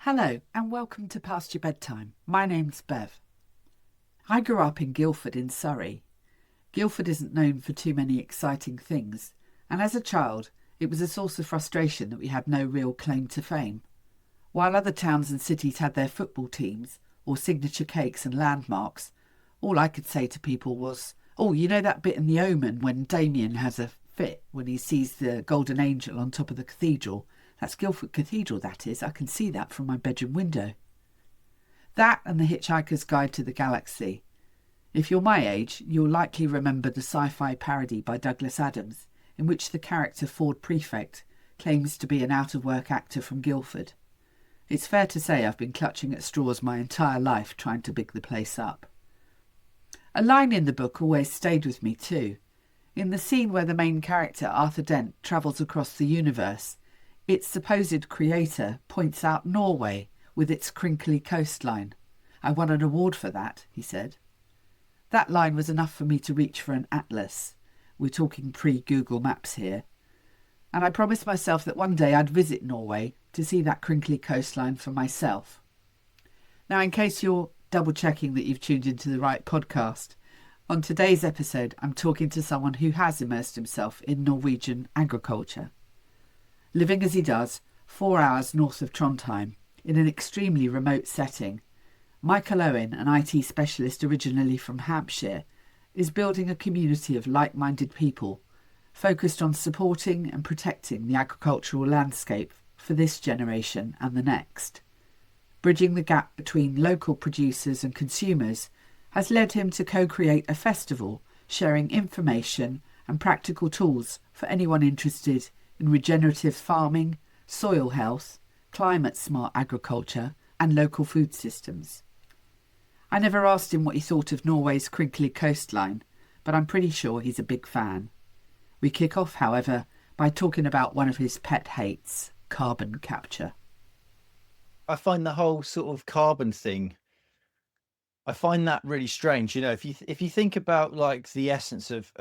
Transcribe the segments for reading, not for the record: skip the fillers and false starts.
Hello and welcome to Past Your Bedtime. My name's Bev. I grew up in Guildford in Surrey. Guildford isn't known for too many exciting things, and as a child it was a source of frustration that we had no real claim to fame. While other towns and cities had their football teams or signature cakes and landmarks, all I could say to people was, "Oh, you know that bit in The Omen when Damien has a fit when he sees the golden angel on top of the cathedral? That's Guildford Cathedral, that is. I can see that from my bedroom window." That and The Hitchhiker's Guide to the Galaxy. If you're my age, you'll likely remember the sci-fi parody by Douglas Adams, in which the character Ford Prefect claims to be an out-of-work actor from Guildford. It's fair to say I've been clutching at straws my entire life trying to big the place up. A line in the book always stayed with me too. In the scene where the main character, Arthur Dent, travels across the universe, its supposed creator points out Norway with its crinkly coastline. "I won an award for that," he said. That line was enough for me to reach for an atlas. We're talking pre-Google Maps here. And I promised myself that one day I'd visit Norway to see that crinkly coastline for myself. Now, in case you're double-checking that you've tuned into the right podcast, on today's episode I'm talking to someone who has immersed himself in Norwegian agriculture. Living as he does, 4 hours north of Trondheim, in an extremely remote setting, Michael Owen, an IT specialist originally from Hampshire, is building a community of like-minded people focused on supporting and protecting the agricultural landscape for this generation and the next. Bridging the gap between local producers and consumers has led him to co-create a festival sharing information and practical tools for anyone interested in regenerative farming, soil health, climate-smart agriculture and local food systems. I never asked him what he thought of Norway's crinkly coastline, but I'm pretty sure he's a big fan. We kick off, however, by talking about one of his pet hates, carbon capture. I find the whole sort of carbon thing, I find that really strange. If you think about like the essence of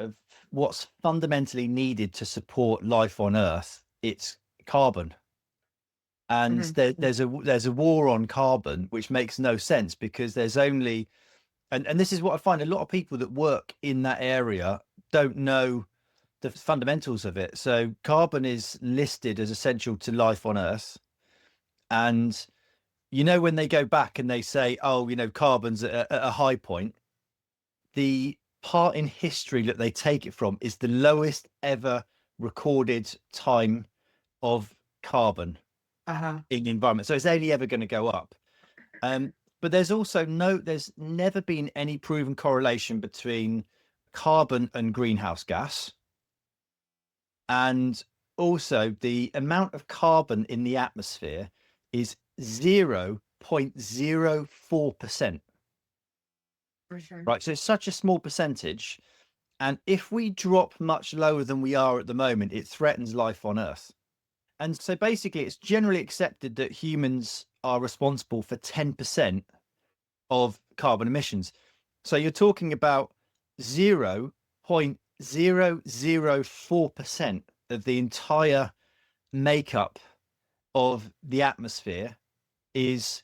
what's fundamentally needed to support life on Earth, it's carbon. And there's a war on carbon, which makes no sense because there's only and this is what I find a lot of people that work in that area don't know the fundamentals of it. So carbon is listed as essential to life on Earth. And when they go back and they say, oh, carbon's at a high point, the part in history that they take it from is the lowest ever recorded time of carbon in the environment. So it's only ever going to go up. But there's never been any proven correlation between carbon and greenhouse gas. And also the amount of carbon in the atmosphere is 0.04%. Right. So it's such a small percentage. And if we drop much lower than we are at the moment, it threatens life on Earth. And so basically, it's generally accepted that humans are responsible for 10% of carbon emissions. So you're talking about 0.004% of the entire makeup of the atmosphere is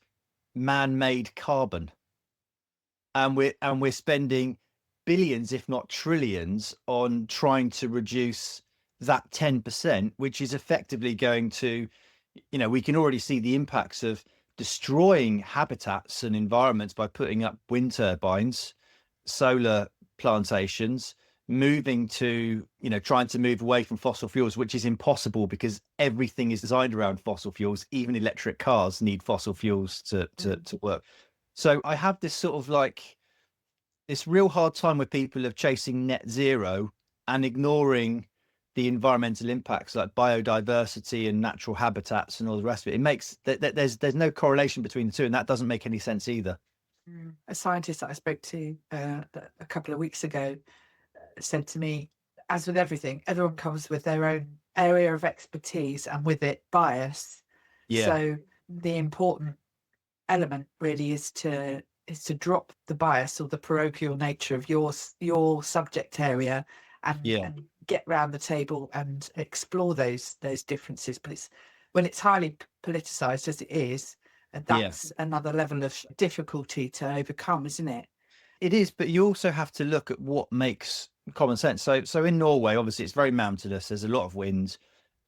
man-made carbon. And we're spending billions, if not trillions, on trying to reduce that 10%, which is effectively going to, we can already see the impacts of destroying habitats and environments by putting up wind turbines, solar plantations, moving to, trying to move away from fossil fuels, which is impossible because everything is designed around fossil fuels. Even electric cars need fossil fuels to work. So I have this sort of like this real hard time with people of chasing net zero and ignoring the environmental impacts like biodiversity and natural habitats and all the rest of it. It makes there's no correlation between the two, and that doesn't make any sense either. A scientist that I spoke to a couple of weeks ago said to me, as with everything, everyone comes with their own area of expertise and with it bias. Yeah. So the important element really is to drop the bias or the parochial nature of your subject area and get round the table and explore those differences. But when it's highly politicized as it is, And Yeah, that's another level of difficulty to overcome, isn't it? it is. But you also have to look at what makes common sense. So in Norway, obviously, it's very mountainous. There's a lot of wind.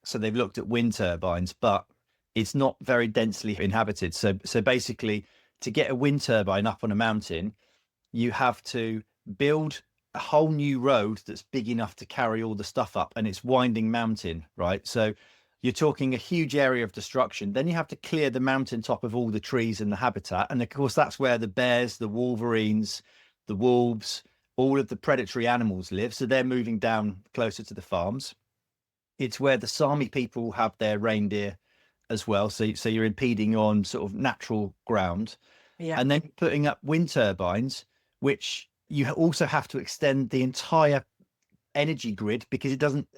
So they've looked at wind turbines, but it's not very densely inhabited. So basically, to get a wind turbine up on a mountain, you have to build a whole new road that's big enough to carry all the stuff up, and it's winding mountain, right? So you're talking a huge area of destruction. Then you have to clear the mountaintop of all the trees and the habitat, and of course that's where the bears, the wolverines, the wolves, all of the predatory animals live. So they're moving down closer to the farms. It's where the Sami people have their reindeer as well. So you're impeding on sort of natural ground, Yeah. and then putting up wind turbines, which you also have to extend the entire energy grid, because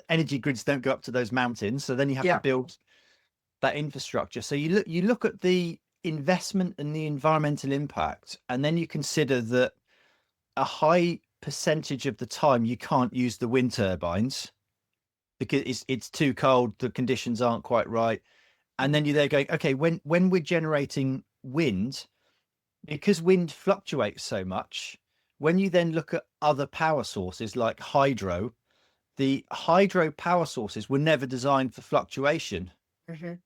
energy grids don't go up to those mountains. So then you have to build that infrastructure. So you look at the investment and the environmental impact, and then you consider that a high percentage of the time you can't use the wind turbines because it's too cold, the conditions aren't quite right. And then you're there going, okay, when we're generating wind, because wind fluctuates so much, when you then look at other power sources like hydro, the hydro power sources were never designed for fluctuation. Mhm.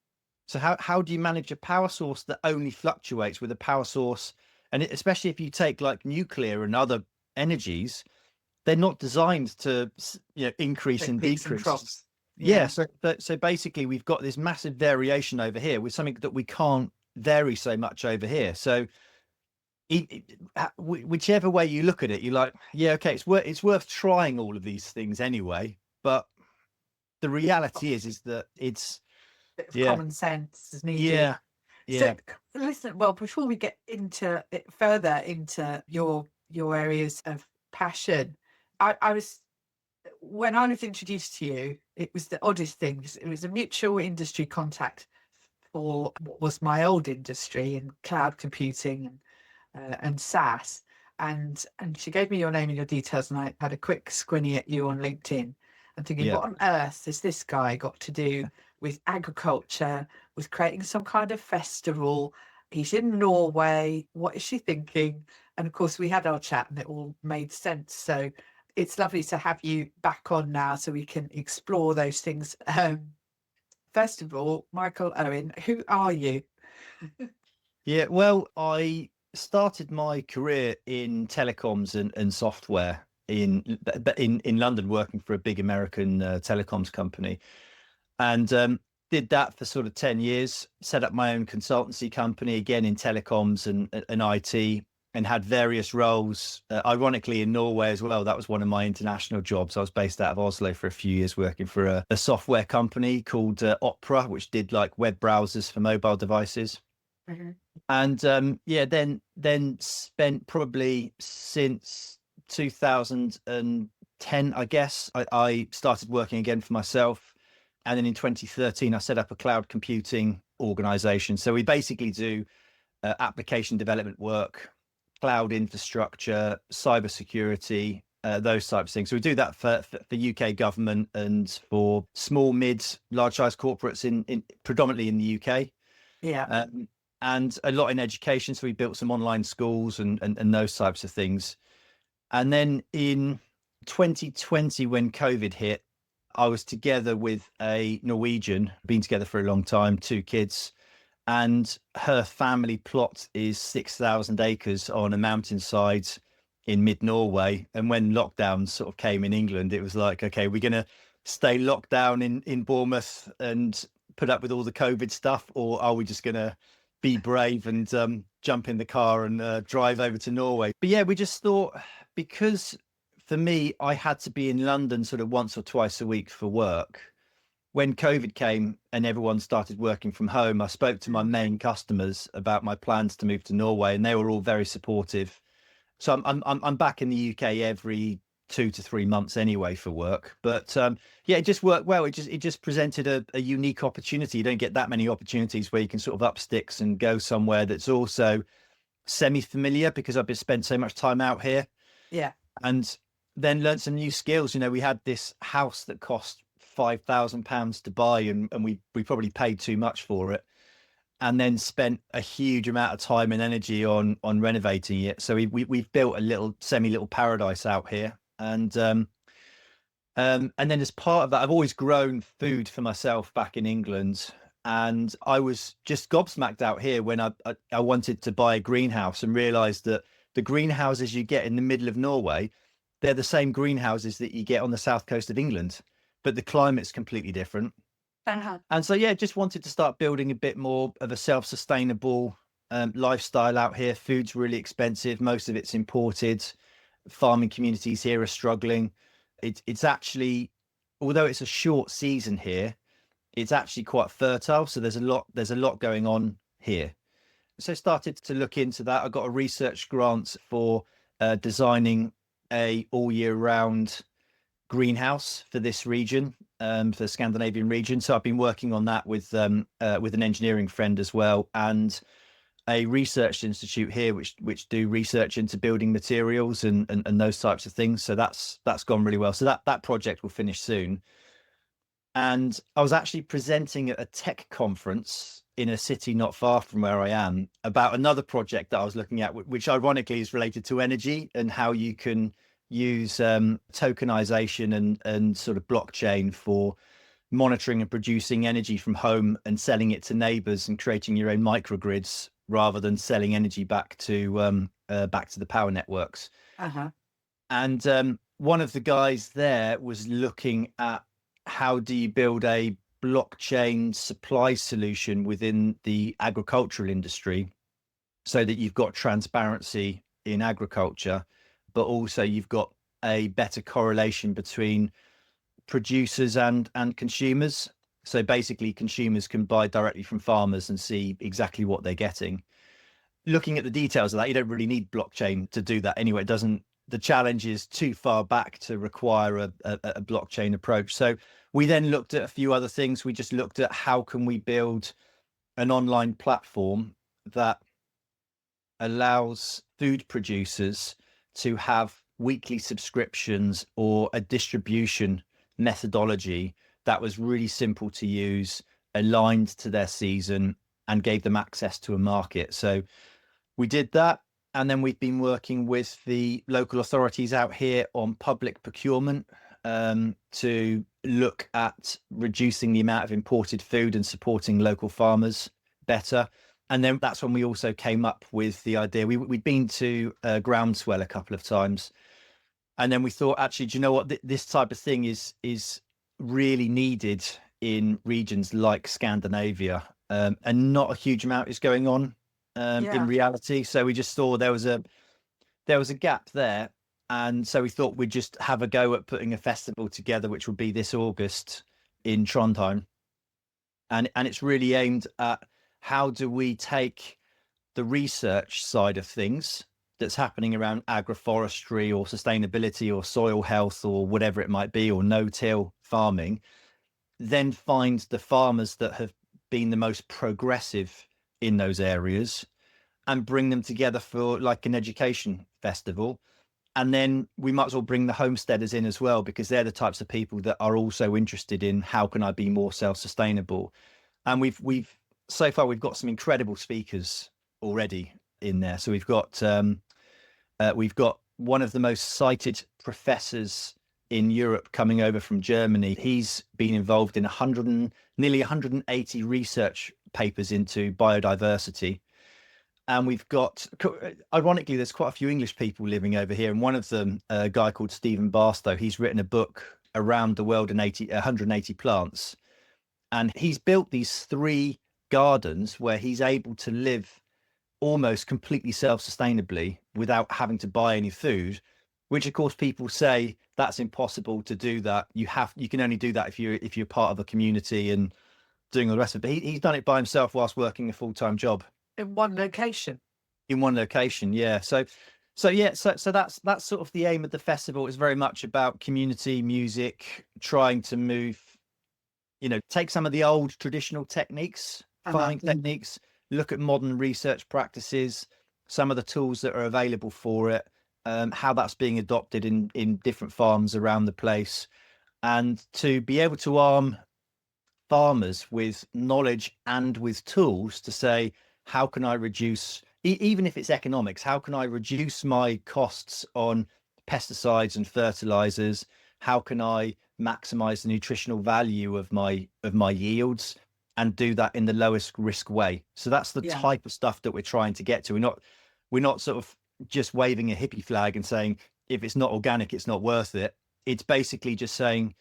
So how do you manage a power source that only fluctuates with a power source? And especially if you take like nuclear and other energies, they're not designed to increase Like and peaks and decrease. troughs. Yeah. So basically, we've got this massive variation over here with something that we can't vary so much over here. So whichever way you look at it, you're like, yeah, okay, it's worth trying all of these things anyway. But the reality is that it's Bit of yeah, common sense is needed. yeah, So yeah, listen, well, before we get into it further into your areas of passion, I was when I was introduced to you, it was the oddest thing. It was a mutual industry contact for what was my old industry in cloud computing and SaaS. And she gave me your name and your details, and I had a quick squinny at you on LinkedIn and thinking, yeah. what on earth has this guy got to do with agriculture, with creating some kind of festival? He's in Norway. What is she thinking? And of course, we had our chat and it all made sense. So it's lovely to have you back on now so we can explore those things. First of all, Michael Owen, who are you? Yeah, well, I started my career in telecoms and software in London, working for a big American telecoms company, and did that for sort of 10 years. Set up my own consultancy company again in telecoms and IT, and had various roles. Ironically, in Norway as well. That was one of my international jobs. I was based out of Oslo for a few years, working for a software company called Opera, which did like web browsers for mobile devices. Mhm. And yeah, then spent probably since 2010, I guess. I started working again for myself, and then in 2013 I set up a cloud computing organization. So we basically do application development work, cloud infrastructure, cybersecurity, those types of things. So we do that for UK government and for small, mid, large size corporates in predominantly in the UK. Yeah. And a lot in education. So we built some online schools and those types of things. And then in 2020, when COVID hit, I was together with a Norwegian, been together for a long time, two kids, and her family plot is 6,000 acres on a mountainside in mid Norway. And when lockdown sort of came in England, it was like, okay, we're going to stay locked down in Bournemouth and put up with all the COVID stuff, or are we just going to be brave and jump in the car and drive over to Norway? But yeah, we just thought, because for me, I had to be in London sort of once or twice a week for work. When COVID came and everyone started working from home, I spoke to my main customers about my plans to move to Norway, and they were all very supportive. So I'm back in the UK every 2 to 3 months anyway for work. But yeah, it just worked well. It just presented a unique opportunity. You don't get that many opportunities where you can sort of up sticks and go somewhere that's also semi-familiar, because I've been spent so much time out here. Yeah. And then learned some new skills. We had this house that cost £5,000 to buy, and we probably paid too much for it. and then spent a huge amount of time and energy on renovating it. So we've built a little paradise out here, and then as part of that, I've always grown food for myself back in England. And I was just gobsmacked out here when I wanted to buy a greenhouse and realized that the greenhouses you get in the middle of Norway, they're the same greenhouses that you get on the south coast of England, but the climate's completely different. Uh-huh. And so, yeah, just wanted to start building a bit more of a self-sustainable lifestyle out here. Food's really expensive. Most of it's imported. Farming communities here are struggling. It's actually, although it's a short season here, it's actually quite fertile. So there's a lot going on here. So I started to look into that. I got a research grant for designing a all year round greenhouse for this region, for the Scandinavian region. So I've been working on that with an engineering friend as well, and a research institute here which do research into building materials and those types of things. So that's gone really well. So that project will finish soon. And I was actually presenting at a tech conference in a city not far from where I am about another project that I was looking at, which ironically is related to energy and how you can use tokenization and sort of blockchain for monitoring and producing energy from home and selling it to neighbors and creating your own microgrids rather than selling energy back to the power networks. Uh-huh. And one of the guys there was looking at how do you build a blockchain supply solution within the agricultural industry so that you've got transparency in agriculture, but also you've got a better correlation between producers and consumers. So basically consumers can buy directly from farmers and see exactly what they're getting. Looking at the details of that, you don't really need blockchain to do that anyway. It doesn't, the challenge is too far back to require a blockchain approach. So we then looked at a few other things. We just looked at how can we build an online platform that allows food producers to have weekly subscriptions or a distribution methodology that was really simple to use, aligned to their season, and gave them access to a market. So we did that. And then we've been working with the local authorities out here on public procurement to look at reducing the amount of imported food and supporting local farmers better. And then that's when we also came up with the idea. We'd been to Groundswell a couple of times. And then we thought, actually, do you know what? This type of thing is really needed in regions like Scandinavia. And not a huge amount is going on in reality. So we just saw there was a gap there. And so we thought we'd just have a go at putting a festival together, which would be this August in Trondheim. And it's really aimed at how do we take the research side of things that's happening around agroforestry or sustainability or soil health or whatever it might be, or no-till farming, then find the farmers that have been the most progressive in those areas and bring them together for like an education festival. And then we might as well bring the homesteaders in as well, because they're the types of people that are also interested in how can I be more self-sustainable. And we've so far we've got some incredible speakers already in there. So we've got one of the most cited professors in Europe coming over from Germany. He's been involved in nearly 180 research papers into biodiversity. And we've got, ironically, there's quite a few English people living over here. And one of them, a guy called Stephen Barstow, he's written a book around the world in 180 plants. And he's built these 3 gardens where he's able to live almost completely self-sustainably without having to buy any food, which of course people say that's impossible to do that. You can only do that if you're part of a community and doing all the rest of it. But he's done it by himself whilst working a full-time job. In one location. In one location, yeah. So that's sort of the aim of the festival. Is very much about community music, trying to move, take some of the old traditional techniques, farming techniques, look at modern research practices, some of the tools that are available for it, how that's being adopted in different farms around the place, and to be able to arm farmers with knowledge and with tools to say, how can I reduce, even if it's economics, how can I reduce my costs on pesticides and fertilizers? How can I maximize the nutritional value of my yields and do that in the lowest risk way? So that's the Yeah. type of stuff that we're trying to get to. We're not sort of just waving a hippie flag and saying, if it's not organic, it's not worth it. It's basically just saying,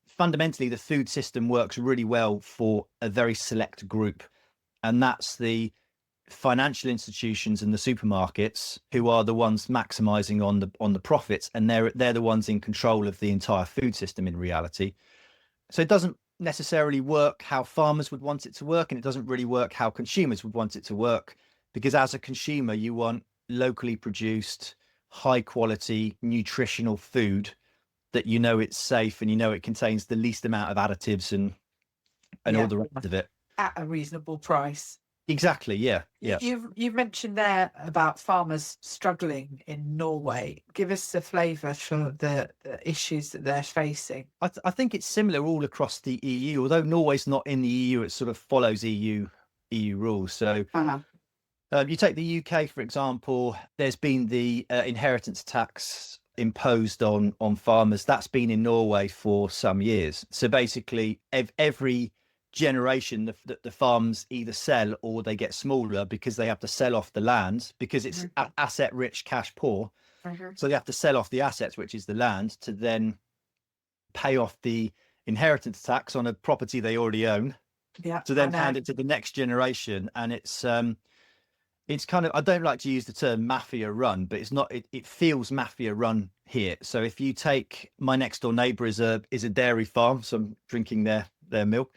fundamentally the food system works really well for a very select group, and that's the financial institutions and the supermarkets, who are the ones maximizing on the profits, and they're the ones in control of the entire food system in reality. So it doesn't necessarily work how farmers would want it to work, and it doesn't really work how consumers would want it to work, because as a consumer you want locally produced, high quality, nutritional food that it's safe, and it contains the least amount of additives and all Yeah. the rest of it. At a reasonable price. Exactly. Yeah. Yeah. You've mentioned there about farmers struggling in Norway. Give us a flavour for the issues that they're facing. I think it's similar all across the EU, although Norway's not in the EU. It sort of follows EU rules. So you take the UK, for example. There's been the inheritance tax imposed on farmers. That's been in Norway for some years. So basically, every generation, the farms either sell or they get smaller, because they have to sell off the land, because it's asset rich, cash poor. So they have to sell off the assets, which is the land, to then pay off the inheritance tax on a property they already own, to then hand it to the next generation. And it's kind of, I don't like to use the term mafia run, but it's not, it feels mafia run here. So if you take, my next door neighbor is a dairy farm, so I'm drinking their milk,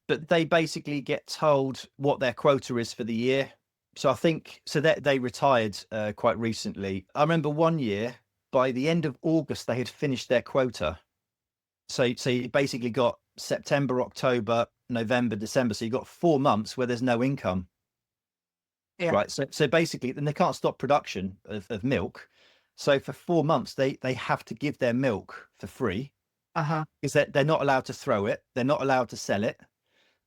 but they basically get told what their quota is for the year. So I think, so that they retired quite recently. I remember one year, by the end of August, they had finished their quota. So you basically got September, October, November, December. So you got 4 months where there's no income. Yeah. Right. So basically, then they can't stop production of milk. So for 4 months, they have to give their milk for free, because they're not allowed to throw it. They're not allowed to sell it.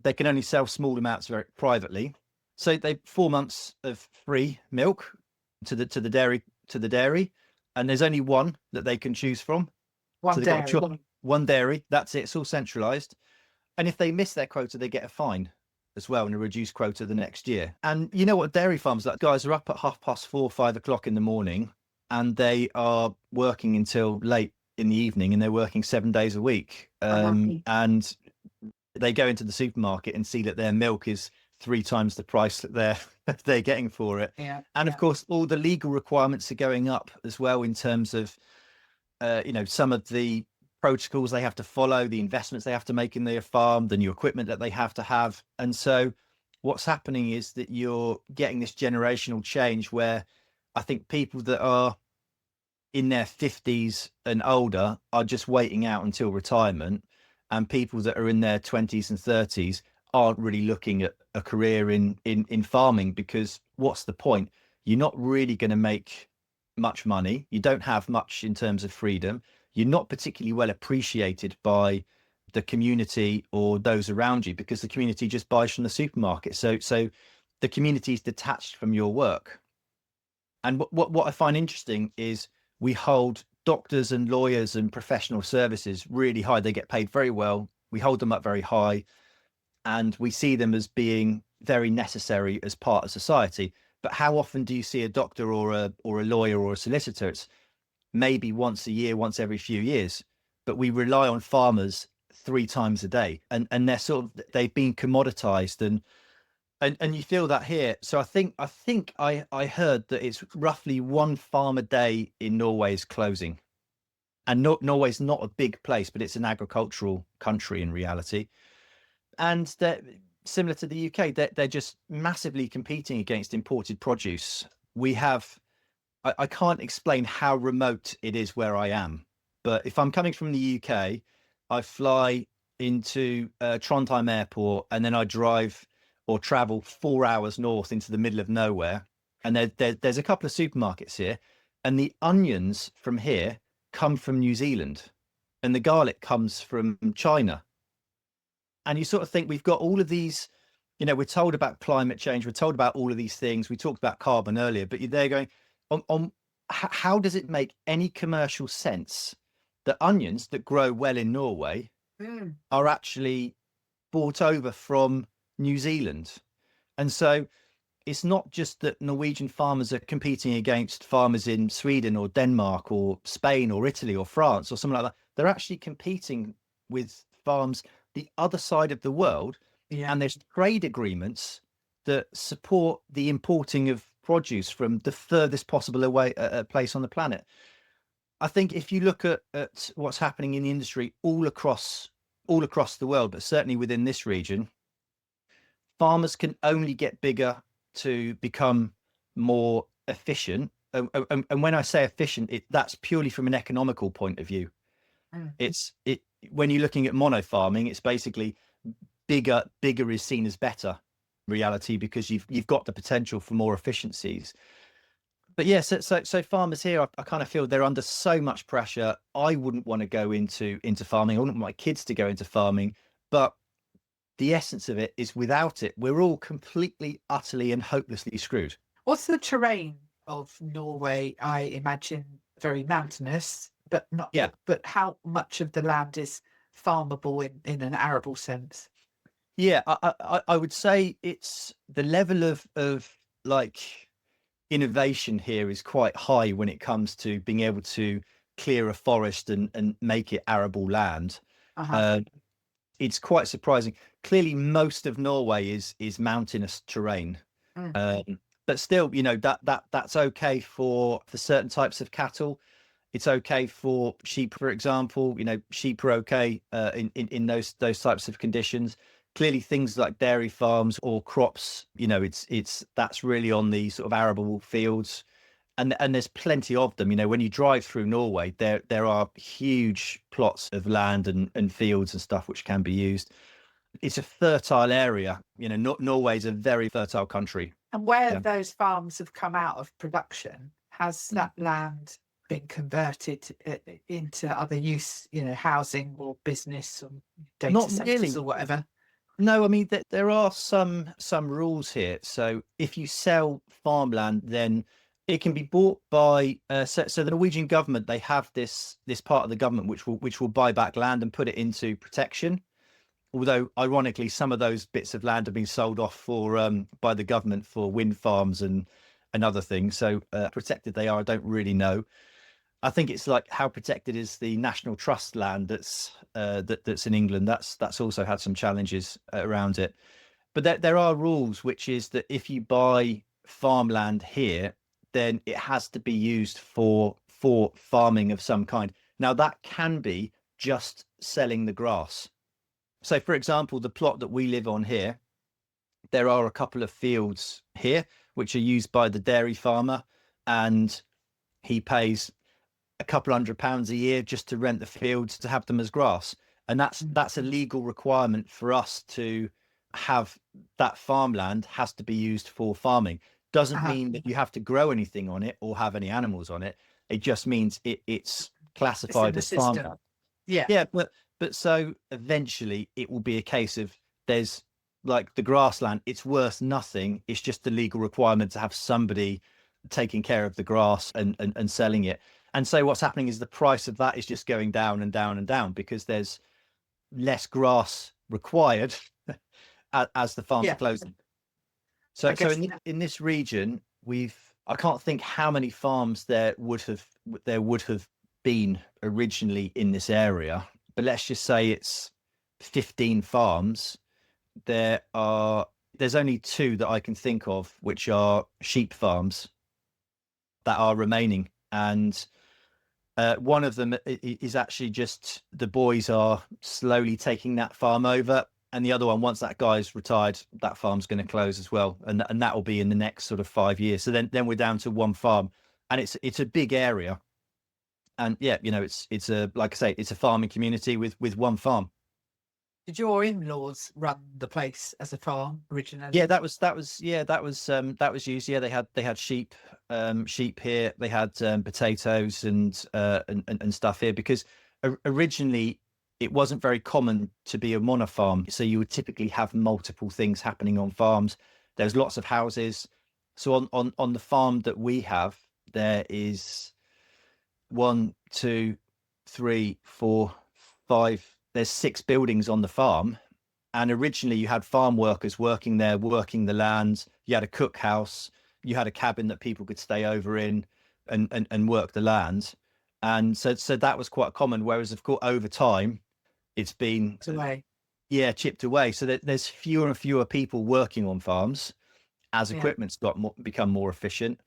They can only sell small amounts very privately. So 4 months of free milk to the dairy, and there's only one that they can choose from. One dairy. One dairy. That's it. It's all centralized. And if they miss their quota, they get a fine as well, and a reduced quota the next year. And you know what dairy farms, like, guys are up at 4:30, 5 o'clock in the morning, and they are working until late in the evening, and they're working 7 days a week. And they go into the supermarket and see that their milk is 3 times the price that they're getting for it. And of course, all the legal requirements are going up as well, in terms of some of the protocols they have to follow, the investments they have to make in their farm, the new equipment that they have to have. And so what's happening is that you're getting this generational change, where I think people that are in their 50s and older are just waiting out until retirement, and people that are in their 20s and 30s aren't really looking at a career in farming, because what's the point? You're not really going to make much money. You don't have much in terms of freedom. You're not particularly well appreciated by the community or those around you, because the community just buys from the supermarket. So the community is detached from your work. And what I find interesting is we hold doctors and lawyers and professional services really high. They get paid very well. We hold them up very high, and we see them as being very necessary as part of society. But how often do you see a doctor or a lawyer or a solicitor? It's maybe once a year, once every few years. But we rely on farmers 3 times a day, and they've been commoditized, and you feel that here. So I think I heard that it's roughly 1 farm a day in Norway is closing. And Norway's not a big place, but it's an agricultural country in reality. And they're similar to the UK. They're just massively competing against imported produce. I can't explain how remote it is where I am, but if I'm coming from the UK, I fly into Trondheim Airport, and then I drive or travel 4 hours north into the middle of nowhere. And there's a couple of supermarkets here, and the onions from here come from New Zealand, and the garlic comes from China. And you sort of think we've got all of these, we're told about climate change, we're told about all of these things. We talked about carbon earlier, but they're going on how does it make any commercial sense that onions that grow well in Norway are actually brought over from New Zealand? And so it's not just that Norwegian farmers are competing against farmers in Sweden or Denmark or Spain or Italy or France or something like that. They're actually competing with farms the other side of the world. Yeah. And there's trade agreements that support the importing of produce from the furthest possible away place on the planet. I think if you look at what's happening in the industry all across the world, but certainly within this region, farmers can only get bigger to become more efficient. And when I say efficient, that's purely from an economical point of view. When you're looking at mono farming, it's basically bigger is seen as better in reality, because you've got the potential for more efficiencies. But yeah, so farmers here, I kind of feel they're under so much pressure. I wouldn't want to go into farming. I wouldn't want my kids to go into farming, but the essence of it is without it, we're all completely, utterly and hopelessly screwed. What's the terrain of Norway? I imagine very mountainous, but not. Yeah. But how much of the land is farmable in an arable sense? Yeah, I would say it's the level of like innovation here is quite high when it comes to being able to clear a forest and make it arable land. It's quite surprising. Clearly, most of Norway is mountainous terrain, but still, that's okay for certain types of cattle. It's okay for sheep, for example. Sheep are okay in those types of conditions. Clearly, things like dairy farms or crops, that's really on the sort of arable fields. And there's plenty of them. When you drive through Norway, there are huge plots of land and fields and stuff which can be used. It's a fertile area. Norway is a very fertile country. And where those farms have come out of production, has that land been converted into other use, housing or business or data centers or whatever? No, I mean, there are some rules here. So if you sell farmland, then it can be bought by so the Norwegian government. They have this part of the government which will buy back land and put it into protection. Although ironically, some of those bits of land have been sold off for by the government for wind farms and other things. So protected they are, I don't really know. I think it's like how protected is the National Trust land that's in England. That's also had some challenges around it. But there are rules, which is that if you buy farmland here, then it has to be used for farming of some kind. Now, that can be just selling the grass. So, for example, the plot that we live on here, there are a couple of fields here which are used by the dairy farmer, and he pays a couple £100 a year just to rent the fields to have them as grass. And that's a legal requirement for us to have. That farmland has to be used for farming. Doesn't mean that you have to grow anything on it or have any animals on it. It just means it's classified as farmland. Yeah, but so eventually it will be a case of there's like the grassland, it's worth nothing. It's just a legal requirement to have somebody taking care of the grass and selling it. And so what's happening is the price of that is just going down and down and down because there's less grass required as the farms are closing. So in this region, I can't think how many farms there would have been originally in this area, but let's just say it's 15 farms. There's only 2 that I can think of, which are sheep farms that are remaining. And one of them is actually just the boys are slowly taking that farm over. And the other one, once that guy's retired, that farm's going to close as well. And that will be in the next sort of 5 years. So then we're down to 1 farm, and it's a big area. And it's a, like I say, it's a farming community with 1 farm. Did your in-laws run the place as a farm originally? Yeah, that was used. Yeah, they had sheep here. They had potatoes and stuff here because originally it wasn't very common to be a monofarm. So you would typically have multiple things happening on farms. There's lots of houses. So on the farm that we have, there is 1, 2, 3, 4, 5. There's 6 buildings on the farm. And originally you had farm workers working there, working the land. You had a cook house. You had a cabin that people could stay over in and work the land. And so that was quite common. Whereas, of course, over time, it's been away. chipped away. So there's fewer and fewer people working on farms as Yeah. equipment's become more efficient.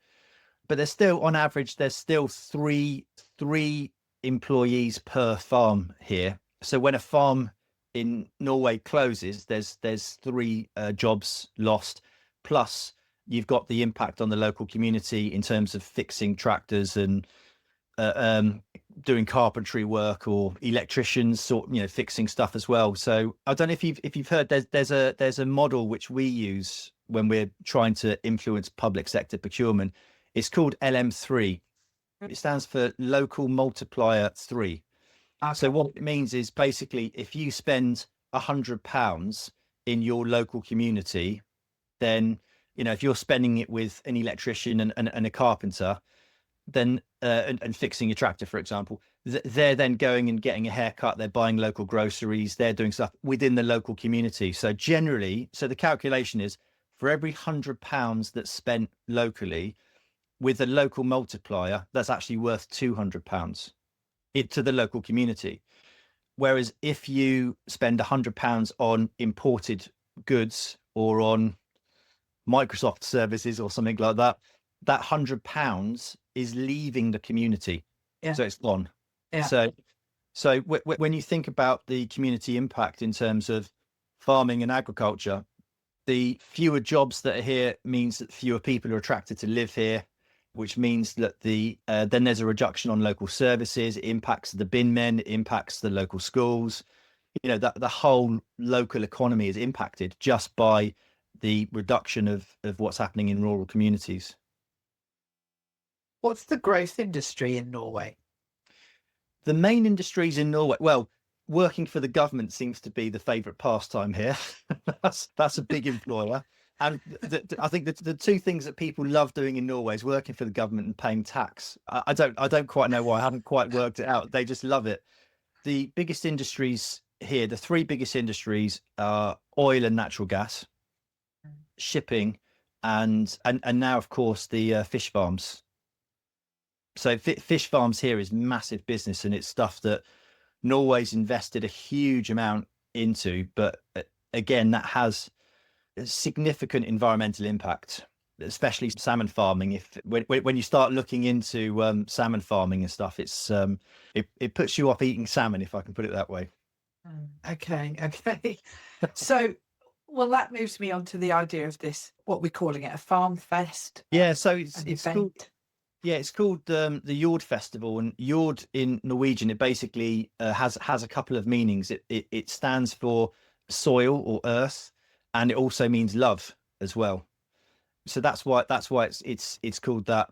But there's still, on average, there's still three employees per farm here. So when a farm in Norway closes, there's 3 jobs lost. Plus, you've got the impact on the local community in terms of fixing tractors and doing carpentry work, or electricians, fixing stuff as well. So I don't know if you've heard, there's a model which we use when we're trying to influence public sector procurement. It's called LM3. It stands for Local Multiplier 3. Okay. So what it means is basically if you spend £100 in your local community, then, if you're spending it with an electrician and a carpenter, then and fixing a tractor, for example, they're then going and getting a haircut, they're buying local groceries, they're doing stuff within the local community. So generally, the calculation is for every £100 that's spent locally, with a local multiplier, that's actually worth £200 to the local community. Whereas if you spend £100 on imported goods or on Microsoft services or something like that, that £100 is leaving the community. Yeah. So it's gone. Yeah. So when you think about the community impact in terms of farming and agriculture, the fewer jobs that are here means that fewer people are attracted to live here, which means that then there's a reduction on local services. It impacts the bin men, it impacts the local schools. That the whole local economy is impacted just by the reduction of what's happening in rural communities. What's the growth industry in Norway? The main industries in Norway, well, working for the government seems to be the favourite pastime here. that's a big employer. And I think the 2 things that people love doing in Norway is working for the government and paying tax. I don't quite know why. I haven't quite worked it out. They just love it. The biggest industries here, the 3 biggest industries are oil and natural gas, shipping, and now, of course, the fish farms. So fish farms here is massive business, and it's stuff that Norway's invested a huge amount into. But again, that has a significant environmental impact, especially salmon farming. When you start looking into salmon farming and stuff, it puts you off eating salmon, if I can put it that way. Okay. So, well, that moves me on to the idea of this, what we're calling it, a farm fest. Yeah, so it's event. called. Yeah, it's called the Jord Festival, and Jord in Norwegian, it basically has a couple of meanings. It stands for soil or earth, and it also means love as well. So that's why it's called that.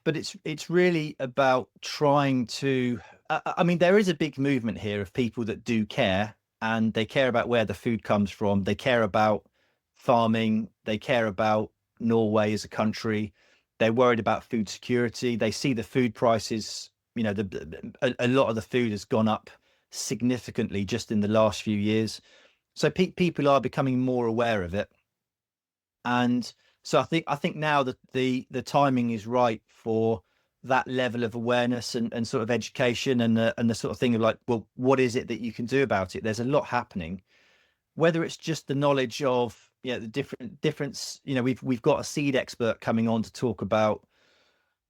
But it's really about trying to. I mean, there is a big movement here of people that do care, and they care about where the food comes from. They care about farming. They care about Norway as a country. They're worried about food security. They see the food prices. A lot of the food has gone up significantly just in the last few years. So people are becoming more aware of it. And so I think now that the timing is right for that level of awareness and sort of education and the sort of thing of like, well, what is it that you can do about it? There's a lot happening. Whether it's just the knowledge of the difference, we've got a seed expert coming on to talk about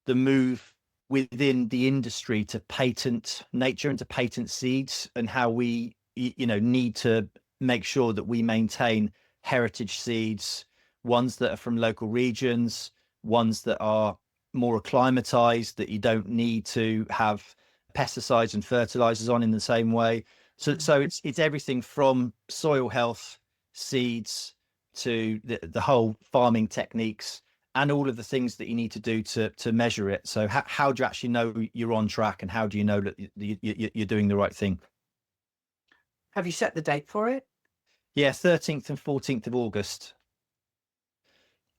the move within the industry to patent nature and to patent seeds, and how we need to make sure that we maintain heritage seeds, ones that are from local regions, ones that are more acclimatized, that you don't need to have pesticides and fertilizers on in the same way. So it's everything from soil health, seeds, to the whole farming techniques, and all of the things that you need to do to measure it. So how do you actually know you're on track, and how do you know that you're doing the right thing? Have you set the date for it? Yeah, 13th and 14th of August.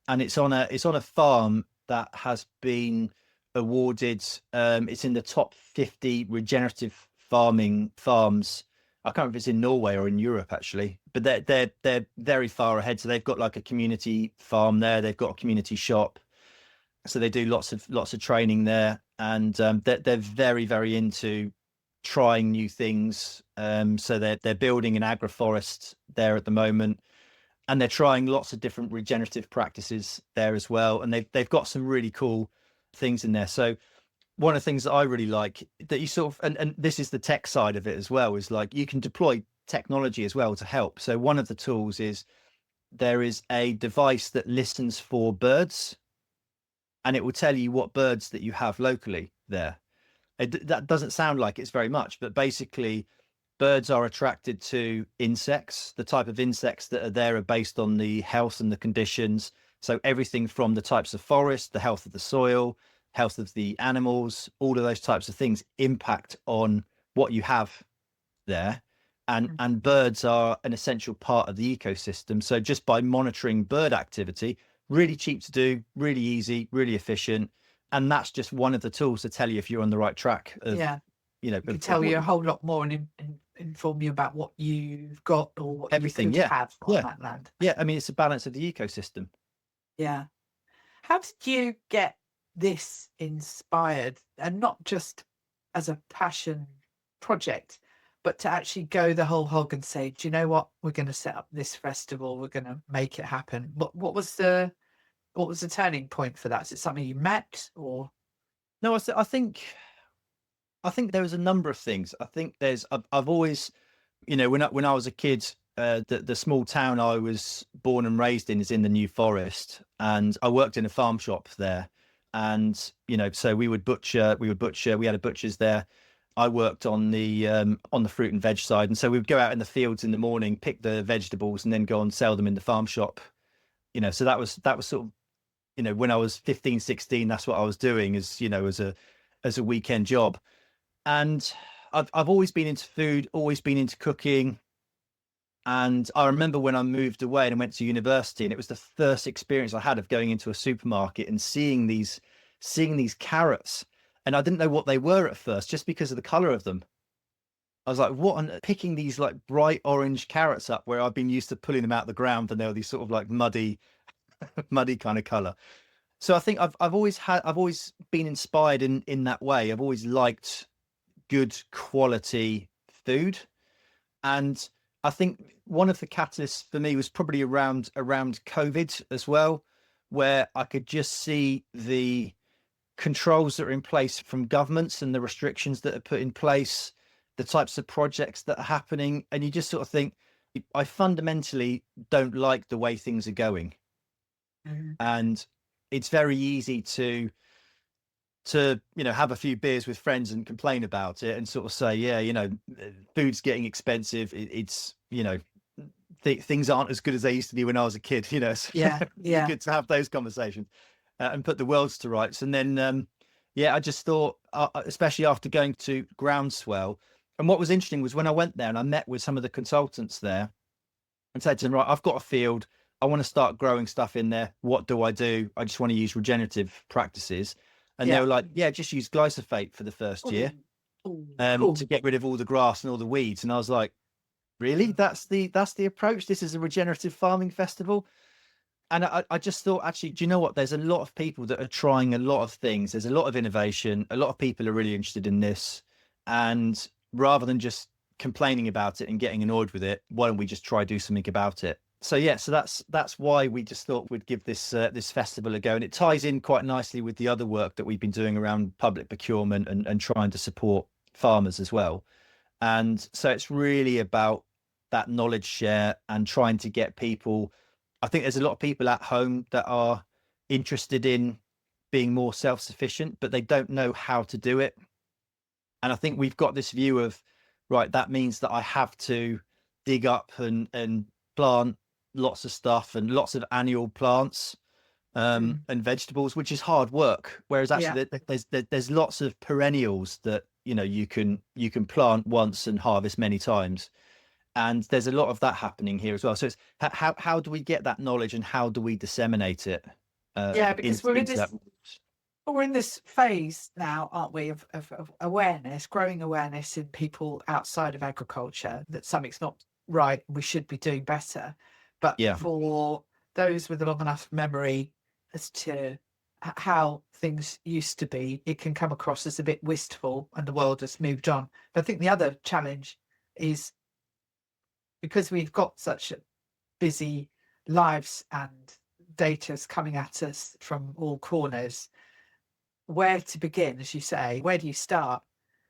And it's on a farm that has been awarded, it's in the top 50 regenerative farming farms. I can't remember if it's in Norway or in Europe actually, but they're very far ahead. So they've got like a community farm there, they've got a community shop, so they do lots of training there, and they're very, very into trying new things. So they're building an agroforest there at the moment, and they're trying lots of different regenerative practices there as well. And they've got some really cool things in there. So one of the things that I really like that you sort of, and this is the tech side of it as well, is like you can deploy technology as well to help. So one of the tools is there is a device that listens for birds, and it will tell you what birds that you have locally there. That doesn't sound like it's very much, but basically birds are attracted to insects. The type of insects that are there are based on the health and the conditions. So everything from the types of forest, the health of the soil, health of the animals, all of those types of things impact on what you have there. And birds are an essential part of the ecosystem. So just by monitoring bird activity, really cheap to do, really easy, really efficient. And that's just one of the tools to tell you if you're on the right track of, it can tell you a whole lot more and inform you about what you've got or what everything you could have on that land. Yeah, I mean, it's a balance of the ecosystem. Yeah. How did you get this inspired, and not just as a passion project, but to actually go the whole hog and say, do you know what, we're going to set up this festival, we're going to make it happen? What was the turning point for that? Is it something you met, or? No, I think there was a number of things. I think I've always, when I was a kid, the small town I was born and raised in is in the New Forest, and I worked in a farm shop there. And so we had a butcher's there. I worked on the fruit and veg side, and so we would go out in the fields in the morning, pick the vegetables, and then go and sell them in the farm shop. So that was sort of, when I was 15, 16, that's what I was doing as a weekend job. And I've always been into food, always been into cooking. And I remember when I moved away and I went to university, and it was the first experience I had of going into a supermarket and seeing these carrots. And I didn't know what they were at first, just because of the color of them. I was like, picking these like bright orange carrots up, where I've been used to pulling them out of the ground, and they were these sort of like muddy kind of color. So I think I've always been inspired in that way. I've always liked good quality food. And I think one of the catalysts for me was probably around COVID as well, where I could just see the controls that are in place from governments and the restrictions that are put in place, the types of projects that are happening. And you just sort of think, I fundamentally don't like the way things are going. Mm-hmm. And it's very easy to have a few beers with friends and complain about it and sort of say, food's getting expensive. It's things aren't as good as they used to be when I was a kid. So it's good to have those conversations and put the worlds to rights. And then I just thought, especially after going to Groundswell, and what was interesting was when I went there and I met with some of the consultants there and said to them, right, I've got a field, I want to start growing stuff in there. What do? I just want to use regenerative practices. And they were like, just use glyphosate for the first year Cool. to get rid of all the grass and all the weeds. And I was like, really? That's the approach? This is a regenerative farming festival? And I just thought, actually, do you know what? There's a lot of people that are trying a lot of things. There's a lot of innovation. A lot of people are really interested in this. And rather than just complaining about it and getting annoyed with it, why don't we just try do something about it? So that's why we just thought we'd give this festival a go, and it ties in quite nicely with the other work that we've been doing around public procurement and trying to support farmers as well. And so it's really about that knowledge share and trying to get people. I think there's a lot of people at home that are interested in being more self-sufficient, but they don't know how to do it. And I think we've got this view of, right, that means that I have to dig up and plant lots of stuff and lots of annual plants and vegetables, which is hard work. Whereas actually there's lots of perennials that you can plant once and harvest many times. And there's a lot of that happening here as well. So it's how do we get that knowledge and how do we disseminate it? Because into that? we're in this phase now, aren't we, of awareness, growing awareness in people outside of agriculture that something's not right, we should be doing better. But Yeah. for those with a long enough memory as to how things used to be, it can come across as a bit wistful and the world has moved on. But I think the other challenge is, because we've got such busy lives and data's coming at us from all corners, where to begin, as you say? Where do you start?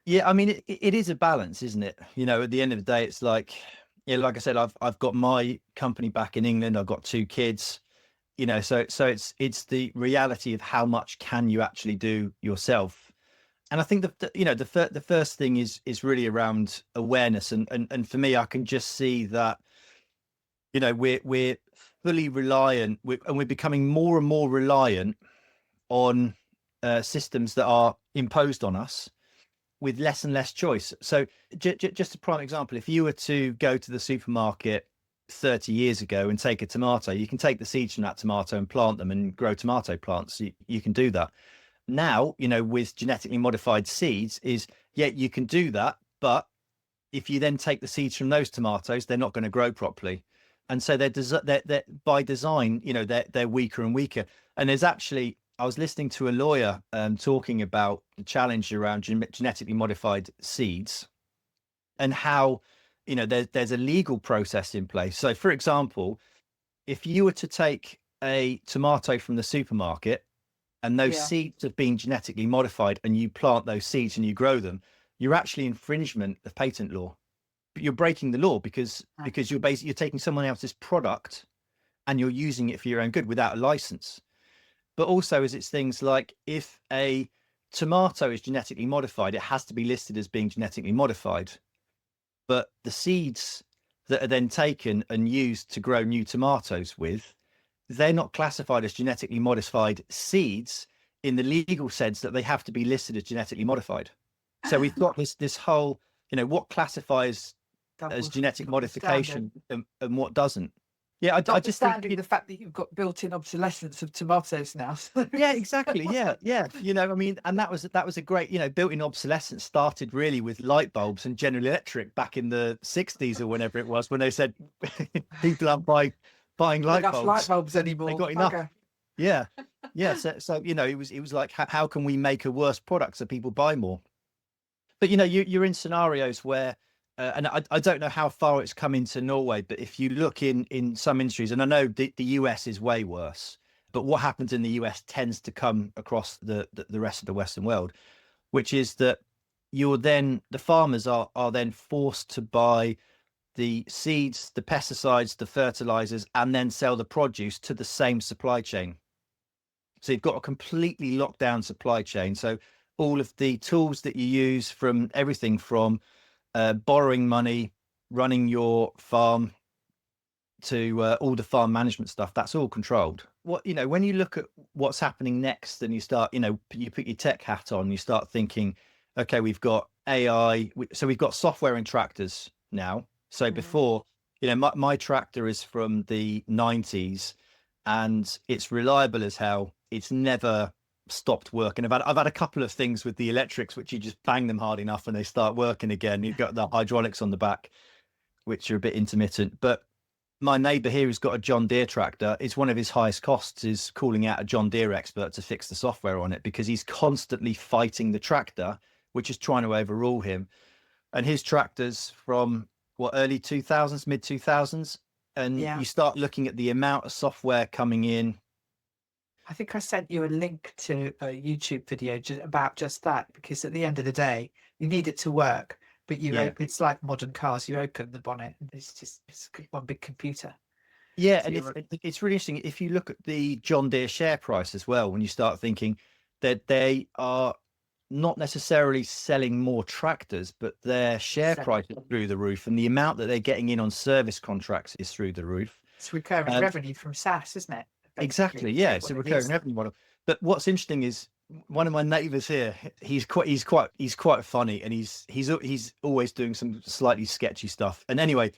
Yeah, I mean, it is a balance, isn't it? You know, at the end of the day, it's like, yeah, like I said, I've got my company back in England. I've got 2 kids. You know, so it's the reality of how much can you actually do yourself. And I think the first thing is really around awareness, and for me, I can just see that, you know, we're fully reliant, and we're becoming more and more reliant on systems that are imposed on us with less and less choice. So just a prime example, if you were to go to the supermarket 30 years ago and take a tomato, you can take the seeds from that tomato and plant them and grow tomato plants. You can do that. Now, you know, with genetically modified seeds you can do that. But if you then take the seeds from those tomatoes, they're not going to grow properly. And so they're by design, you know, they're weaker and weaker. And there's actually, I was listening to a lawyer talking about the challenge around genetically modified seeds and how, you know, there's a legal process in place. So, for example, if you were to take a tomato from the supermarket and those seeds have been genetically modified and you plant those seeds and you grow them, you're actually infringement of patent law. You're breaking the law because you're taking someone else's product and you're using it for your own good without a license. But also, as it's things like, if a tomato is genetically modified, it has to be listed as being genetically modified. But the seeds that are then taken and used to grow new tomatoes with, they're not classified as genetically modified seeds in the legal sense that they have to be listed as genetically modified. So we've got this whole, you know, what classifies as genetic modification and what doesn't. Yeah, I just think the fact that you've got built-in obsolescence of tomatoes now. Yeah, exactly. Yeah. You know, I mean, and that was a great, you know, built-in obsolescence started really with light bulbs and General Electric back in the 60s or whenever it was, when they said people aren't buying light bulbs anymore. They got enough. Yeah. So you know, it was like, how can we make a worse product so people buy more? But you know, you're in scenarios where, and I don't know how far it's come into Norway, but if you look in some industries, and I know the US is way worse, but what happens in the US tends to come across the rest of the Western world, which is that the farmers are then forced to buy the seeds, the pesticides, the fertilizers, and then sell the produce to the same supply chain. So you've got a completely locked down supply chain. So all of the tools that you use, from everything from borrowing money, running your farm, to all the farm management stuff, that's all controlled. What, you know, when you look at what's happening next and you start, you know, you put your tech hat on, you start thinking, okay, we've got AI. So we've got software in tractors now. So before, you know, my tractor is from the 90s and it's reliable as hell. It's never stopped working. I've had a couple of things with the electrics, which you just bang them hard enough and they start working again. You've got the hydraulics on the back, which are a bit intermittent. But my neighbour here, who's got a John Deere tractor, it's one of his highest costs is calling out a John Deere expert to fix the software on it, because he's constantly fighting the tractor, which is trying to overrule him. And his tractor's from early 2000s, mid 2000s. And you start looking at the amount of software coming in. I think I sent you a link to a YouTube video about just that, because at the end of the day, you need it to work. But it's like modern cars. You open the bonnet, and it's one big computer. Yeah, and it's really interesting. If you look at the John Deere share price as well, when you start thinking that they are not necessarily selling more tractors, but their share price is through the roof, and the amount that they're getting in on service contracts is through the roof. It's recurring revenue from SaaS, isn't it? Basically. Exactly. Yeah, it's a recurring revenue model. But what's interesting is, one of my neighbours here, he's quite funny, and he's always doing some slightly sketchy stuff. And anyway,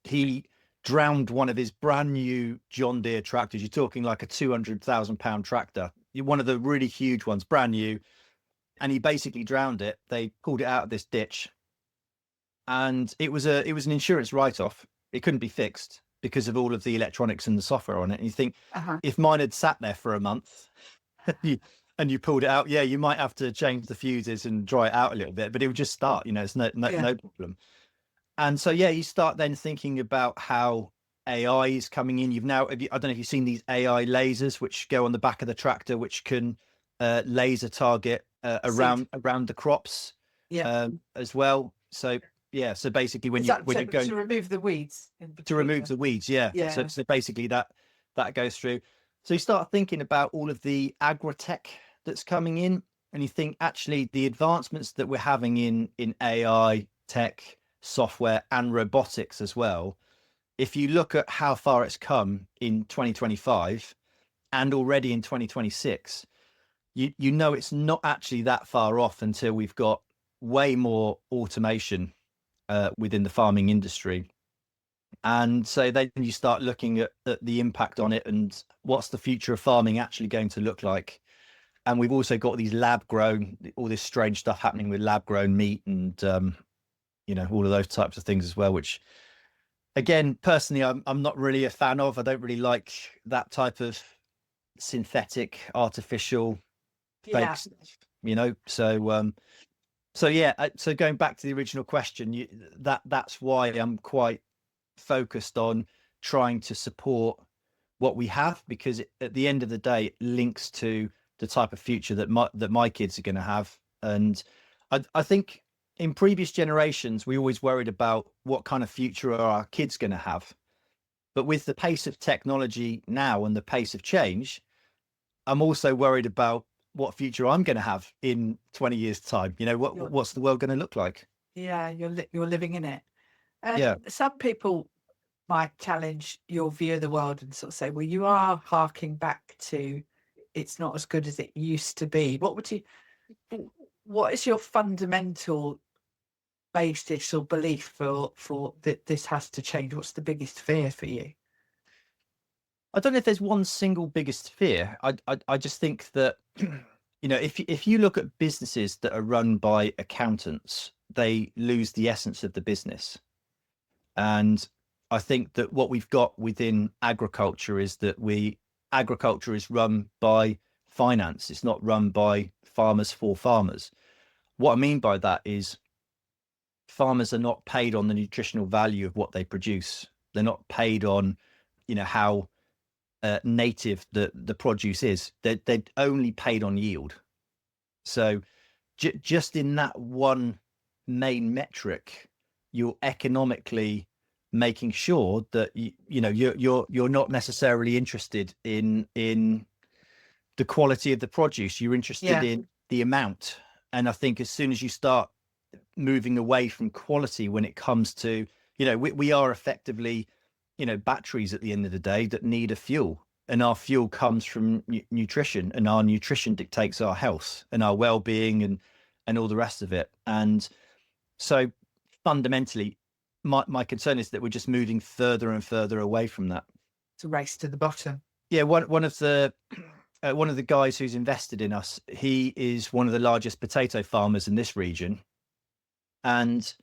he drowned one of his brand new John Deere tractors. You're talking like a 200,000 pound tractor, one of the really huge ones, brand new. And he basically drowned it. They pulled it out of this ditch, and it was an insurance write-off. It couldn't be fixed because of all of the electronics and the software on it. And you think, if mine had sat there for a month and you pulled it out, yeah, you might have to change the fuses and dry it out a little bit, but it would just start, it's no problem. And so, yeah, you start then thinking about how AI is coming in. I don't know if you've seen these AI lasers, which go on the back of the tractor, which can laser target around the crops as well. So, yeah, so basically when you're going to remove the weeds, yeah. So basically that goes through. So you start thinking about all of the agri-tech that's coming in, and you think actually the advancements that we're having in AI tech, software, and robotics as well. If you look at how far it's come in 2025 and already in 2026, you it's not actually that far off until we've got way more automation within the farming industry. And so then you start looking at the impact on it and what's the future of farming actually going to look like. And we've also got these lab grown, all this strange stuff happening with lab grown meat and all of those types of things as well, which again, personally, I'm not really a fan of. I don't really like that type of synthetic, artificial fake stuff, So going back to the original question, that's why I'm quite focused on trying to support what we have, because at the end of the day, it links to the type of future that my kids are going to have. And I think in previous generations, we always worried about what kind of future are our kids going to have. But with the pace of technology now and the pace of change, I'm also worried about what future I'm going to have in 20 years time. What's the world going to look like? Yeah, you're living in it. Some people might challenge your view of the world and sort of say, well, you are harking back to it's not as good as it used to be. What is your fundamental basis or belief for that this has to change? What's the biggest fear for you? I don't know if there's one single biggest fear. I just think that if you look at businesses that are run by accountants, they lose the essence of the business. And I think that what we've got within agriculture is that agriculture is run by finance. It's not run by farmers for farmers. What I mean by that is farmers are not paid on the nutritional value of what they produce. They're not paid on, how native the produce is. They're only paid on yield. So just in that one main metric, you're economically making sure that you're not necessarily interested in the quality of the produce. You're interested in the amount. And I think as soon as you start moving away from quality when it comes to, we are effectively, batteries at the end of the day that need a fuel, and our fuel comes from nutrition, and our nutrition dictates our health and our well-being and all the rest of it. And so fundamentally, my concern is that we're just moving further and further away from that. It's a race to the bottom. Yeah, one of the guys who's invested in us, he is one of the largest potato farmers in this region, and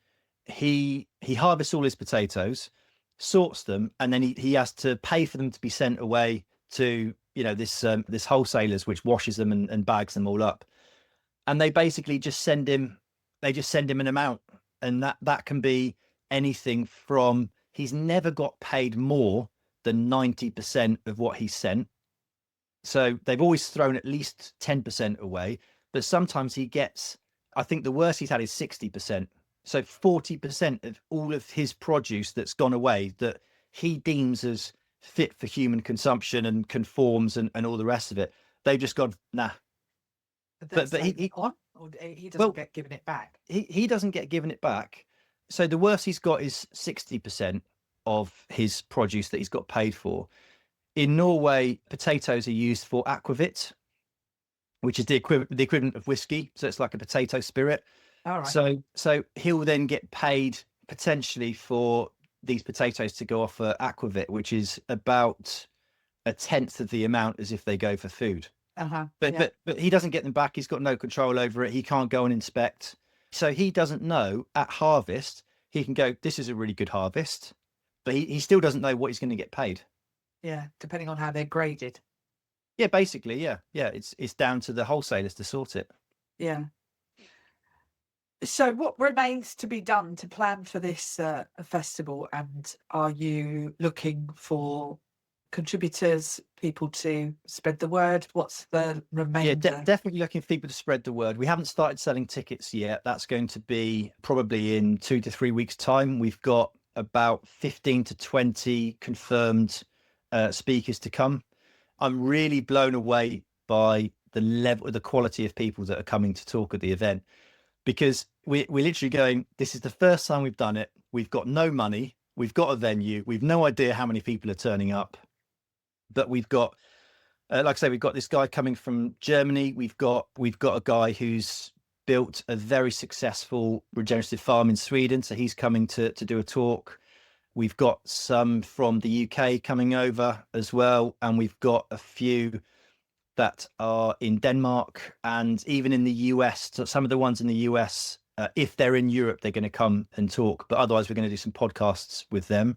he harvests all his potatoes, sorts them, and then he has to pay for them to be sent away to this wholesalers, which washes them and bags them all up. And they basically just send him an amount, and that can be anything from, he's never got paid more than 90% of what he sent. So they've always thrown at least 10% away, but sometimes he gets, I think the worst he's had is 60%. So 40% of all of his produce that's gone away that he deems as fit for human consumption and conforms and all the rest of it, they've just gone, nah. But he doesn't get given it back. He doesn't get given it back. So the worst he's got is 60% of his produce that he's got paid for. In Norway, potatoes are used for aquavit, which is the equivalent of whiskey. So it's like a potato spirit. All right. So he'll then get paid potentially for these potatoes to go off for aquavit, which is about a tenth of the amount as if they go for food. But he doesn't get them back. He's got no control over it. He can't go and inspect. So he doesn't know at harvest, he can go, this is a really good harvest, but he still doesn't know what he's going to get paid. Yeah, depending on how they're graded. Yeah, basically, yeah. It's down to the wholesalers to sort it. Yeah. So what remains to be done to plan for this festival? And are you looking for contributors, people to spread the word? What's the remainder? Yeah, definitely looking for people to spread the word. We haven't started selling tickets yet. That's going to be probably in 2 to 3 weeks' time. We've got about 15 to 20 confirmed speakers to come. I'm really blown away by the level, the quality of people that are coming to talk at the event, because we're literally going, this is the first time we've done it. We've got no money. We've got a venue. We've no idea how many people are turning up, but we've got, like I say, we've got this guy coming from Germany. We've got a guy who's built a very successful regenerative farm in Sweden. So he's coming to do a talk. We've got some from the UK coming over as well. And we've got a few that are in Denmark and even in the US. So some of the ones in the US, if they're in Europe, they're going to come and talk. But otherwise, we're going to do some podcasts with them.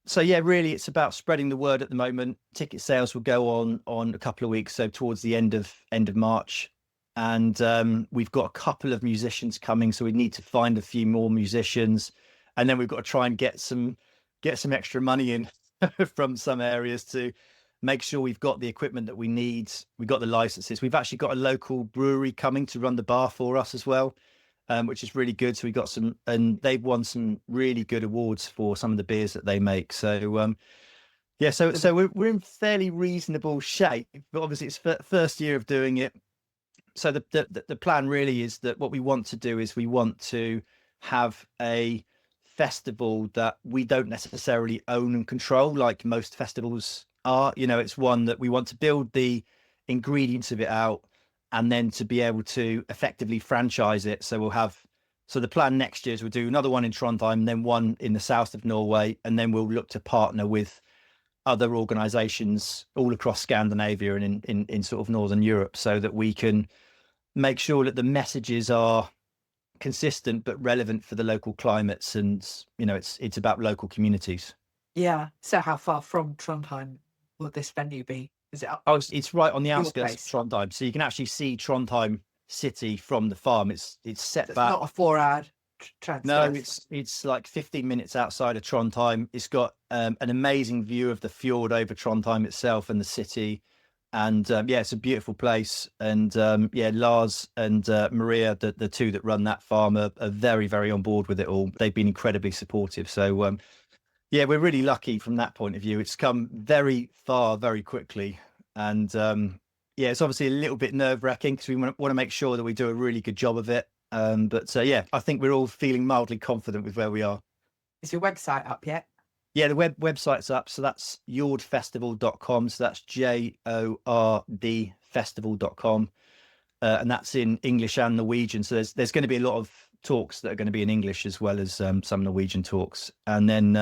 So yeah, really, it's about spreading the word at the moment. Ticket sales will go on a couple of weeks, so towards the end of March. And we've got a couple of musicians coming, so we need to find a few more musicians, and then we've got to try and get some extra money in from some areas to make sure we've got the equipment that we need. We've got the licenses. We've actually got a local brewery coming to run the bar for us as well, which is really good. So we got some, and they've won some really good awards for some of the beers that they make. So yeah, so we're in fairly reasonable shape, but obviously it's first year of doing it. So the plan really is that what we want to do is we want to have a festival that we don't necessarily own and control like most festivals are. You know, it's one that we want to build the ingredients of it out and then to be able to effectively franchise it. So the plan next year is we'll do another one in Trondheim, then one in the south of Norway, and then we'll look to partner with other organizations all across Scandinavia and in sort of Northern Europe, so that we can make sure that the messages are consistent but relevant for the local climates. And, you know, it's about local communities. Yeah. So how far from Trondheim will this venue be? Is it up? Oh, it's right on the Your outskirts place? of Trondheim, so you can actually see Trondheim city from the farm. It's set It's back. not a 4-hour transfer. No, it's like 15 minutes outside of Trondheim. It's got an amazing view of the fjord over Trondheim itself and the city. And yeah, it's a beautiful place. And yeah, Lars and Maria, the two that run that farm, are very, very on board with it all. They've been incredibly supportive. So yeah, we're really lucky from that point of view. It's come very far, very quickly. And yeah, it's obviously a little bit nerve-wracking because we want to make sure that we do a really good job of it. But yeah, I think we're all feeling mildly confident with where we are. Is your website up yet? Yeah, the website's up. So that's jordfestival.com. So that's JORD festival.com. And that's in English and Norwegian. So there's going to be a lot of talks that are going to be in English as well as some Norwegian talks. And then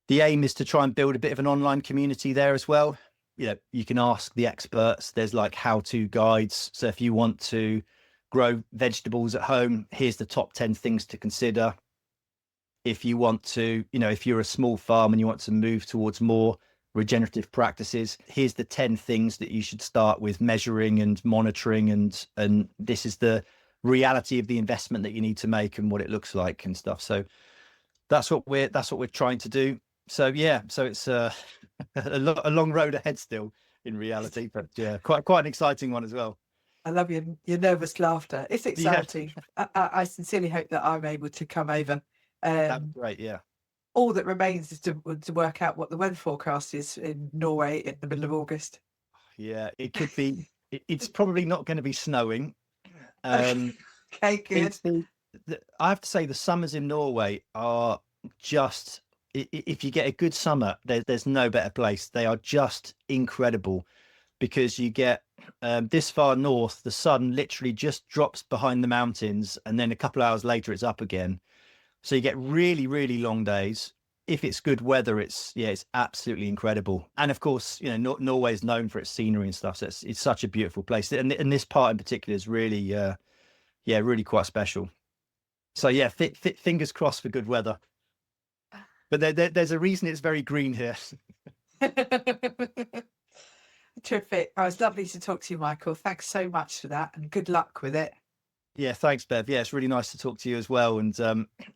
the aim is to try and build a bit of an online community there as well. You know, you can ask the experts. There's like how-to guides. So if you want to grow vegetables at home, here's the top 10 things to consider. If you want to, you know, if you're a small farm and you want to move towards more regenerative practices, here's the 10 things that you should start with measuring and monitoring, and this is the reality of the investment that you need to make and what it looks like and stuff. So that's what we're trying to do. So yeah, so it's a long road ahead still in reality, but yeah, quite an exciting one as well. I love your nervous laughter. It's exciting. Yeah. I sincerely hope that I'm able to come over. That'd be great, yeah. All that remains is to work out what the weather forecast is in Norway in the middle of August. Yeah, it could be. It's probably not going to be snowing. Okay, good. I have to say the summers in Norway are just, if you get a good summer, there's no better place. They are just incredible because you get this far north, the sun literally just drops behind the mountains and then a couple of hours later it's up again. So you get really, really long days. If it's good weather, it's absolutely incredible. And of course, Norway is known for its scenery and stuff. So it's such a beautiful place. And this part in particular is really, really quite special. So yeah, fingers crossed for good weather. But there's a reason it's very green here. Terrific. Oh, it's lovely to talk to you, Michael. Thanks so much for that, and good luck with it. Yeah, thanks, Bev. Yeah, it's really nice to talk to you as well. And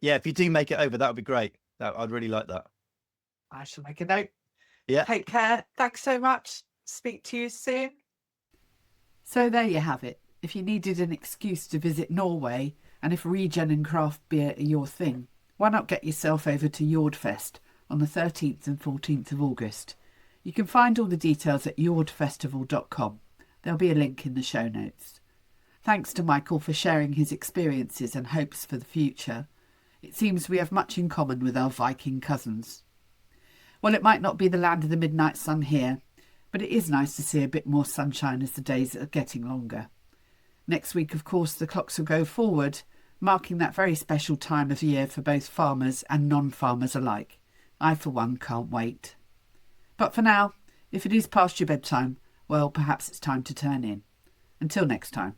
yeah, if you do make it over, that would be great. I'd really like that. I shall make a note. Yeah. Take care. Thanks so much. Speak to you soon. So there you have it. If you needed an excuse to visit Norway, and if regen and craft beer are your thing, why not get yourself over to Jordfest on the 13th and 14th of August? You can find all the details at jordfestival.com. There'll be a link in the show notes. Thanks to Michael for sharing his experiences and hopes for the future. It seems we have much in common with our Viking cousins. Well, it might not be the land of the midnight sun here, but it is nice to see a bit more sunshine as the days are getting longer. Next week, of course, the clocks will go forward, marking that very special time of year for both farmers and non-farmers alike. I, for one, can't wait. But for now, if it is past your bedtime, well, perhaps it's time to turn in. Until next time.